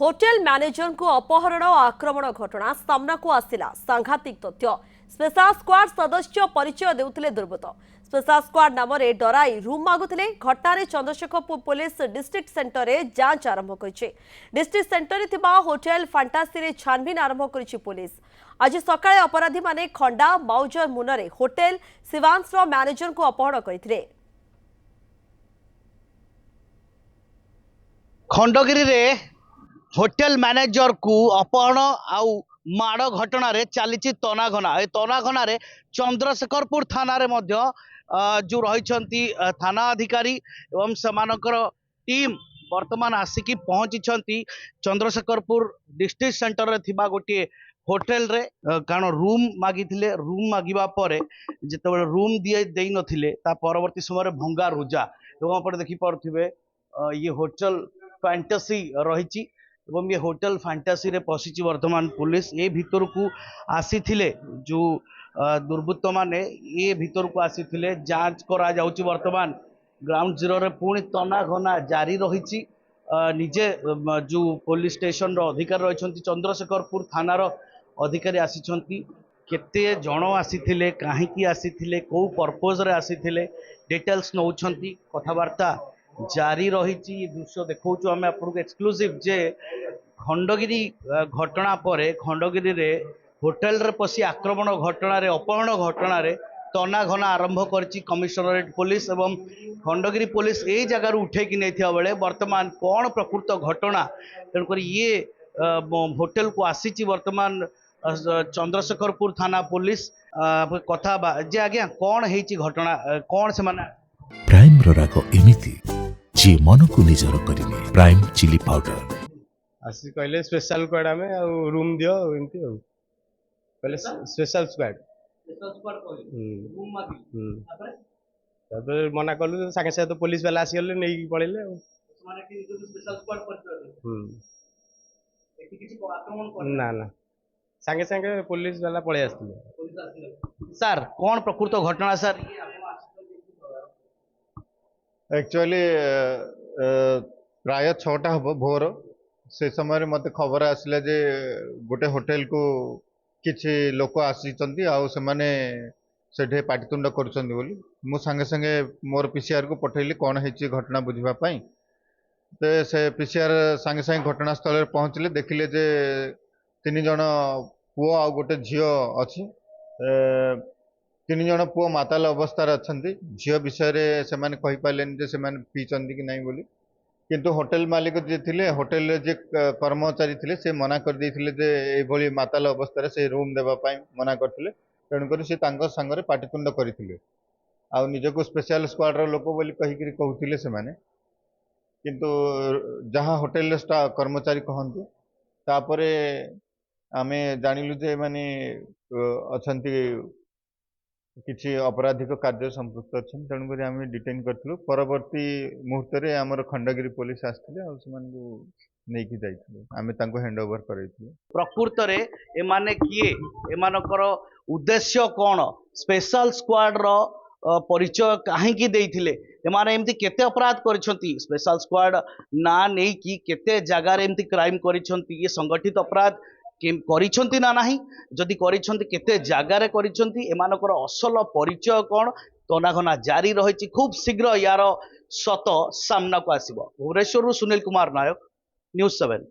Hotel manager को अपहरण और आक्रमण घटना सामना को आसिला सांघातिक तथ्य। स्पेशल स्क्वाड सदस्य परिचय देउथिले दुर्बृत्त। स्पेशल स्क्वाड नाम रे डराई रूम मागुथिले। घटना चंद्रशेखरपुर पुलिस डिस्ट्रिक्ट सेंटर रे जांच आरंभ करिछि। डिस्ट्रिक्ट सेंटर रे थिबा होटेल फैंटासी रे छानबीन आरंभ करिछि पुलिस। आज सकाळे अपराधी माने खंडा माउजर मुनरे होटेल शिवांश रो मैनेजर को अपहरण करिथिले। खंडगिरी रे होटेल मैनेजर को अपहरण आउ माड़ घटना रे चली तनाघना। ए तनाघना रे चंद्रशेखरपुर थाना रे मध्य जो रही थाना अधिकारी एवं समानकर टीम वर्तमान आसिकी पहुंची चंद्रशेखरपुर डिस्ट्रिक्ट सेंटर रे थिबा गोटे होटेल रे कारण रूम मागी रूम मागिबा परे जेतेबेले रूम दे नथिले ता परवर्ती समय भंगा रुजा एवं आप देखि पारथिबे ये होटेल फैंटासी रही एवं ये होटेल फैंटासी रे पशिची वर्तमान पुलिस ए भीतर को आसी जो दुर्बृत्त माने ये भीतर को आसी जांच करा जाउची। वर्तमान ग्राउंड जीरो रे पुणी तना घना जारी रही। निजे जो पुलिस स्टेशन रो अधिकारी रही चंद्रशेखरपुर थानार अधिकारी आसी केते जन आसी कहीं आसी कौ पर्पज रे आसी डिटेल्स नौछंती कथबार्ता जारी रही। दृश्य देखा आम आपको एक्सक्लूसिव जे खंडगिरी घटना पर खंडगिरी रे होटेल रे पशी आक्रमण घटना रे अपहरण घटना रे तनाघना आरंभ करछि कमिशनरेट पुलिस एवं खंडगिरी पुलिस यही जगार उठे कि नहीं बेले वर्तमान कौन प्रकृत घटना तेणुक ये होटेल को आसी वर्तमान चंद्रशेखरपुर थाना पुलिस कथा जे आज्ञा कौन है घटना कौन से माने प्राइम राग एमिति जे मन को निजर करिले प्राइम चिली पाउडर आसी कहले स्पेशल स्क्वाड आमे आ रूम दियो एमती आ कहले स्पेशल स्क्वाड रूम मागी तापर मना कलु सागे सागे तो पुलिस वाला आसी गले नै पळेले माने कि जो स्पेशल स्क्वाड परिचय एति किछि आक्रमण कर ना ना सागे सागे पुलिस वाला पळे आस्थिले पुलिस आस्थिले। सर कौन प्रकृत घटना सर एक्चुअली प्राय 6टा हम भोर से समय मत खबर आसला जे गोटे होटेल को किछि लोक आसी से पाटितुंड कर सांगे सांगे मोर पीसीआर को पठेली कौन है घटना बुझापी तो से पीसीआर सांगे सांगे घटनास्थल पहुँचले देखिले जे 3 जन पुओ आ गोटे झील अच्छी 3 जन पुओ माताल अवस्था अच्छा झील विषय से पारे पीचंदी कि नहीं बोली किंतु होटेल मालिक जे थिले होटेल जे कर्मचारी थिले से मना कर देथिले जे एभली माताल अवस्था से रूम देबा पाई मना करथिले तेणुकर से तांकर संगरे पाटितुंड करथिले आ निजको स्पेशल स्क्वाड रो लोक बोली कहि करी कहउथिले से माने किंतु जहां होटेल कर्मचारी कहंती तापरे आमे जानिलु जे माने अछंती किसी आपराधिक कार्य संपृक्त अच्छा तेणुक आम डिटेन करूँ परवर्ती मुहूर्त में आमर खंडगिरी पुलिस आसते आम हैंड ओवर कर प्रकृत रे एमाने किए एमानकर उद्देश्य कौन स्पेशल स्क्वाड रो परिचय कहीं देइथिले एमाने एमती केते अपराध करिसंती स्पेशल स्क्वाड ना नहीं कि केते जगार एमती क्राइम करिसंती ये संगठित अपराध करिसंती ना नहीं जदि करिसंती केते जगार करिसंती एमानकर असल परिचय कौन तनाघना जारी रही। खूब शीघ्र यार सत सामना को आसिबो। भुवनेश्वर सुनील कुमार नायक न्यूज़ 7।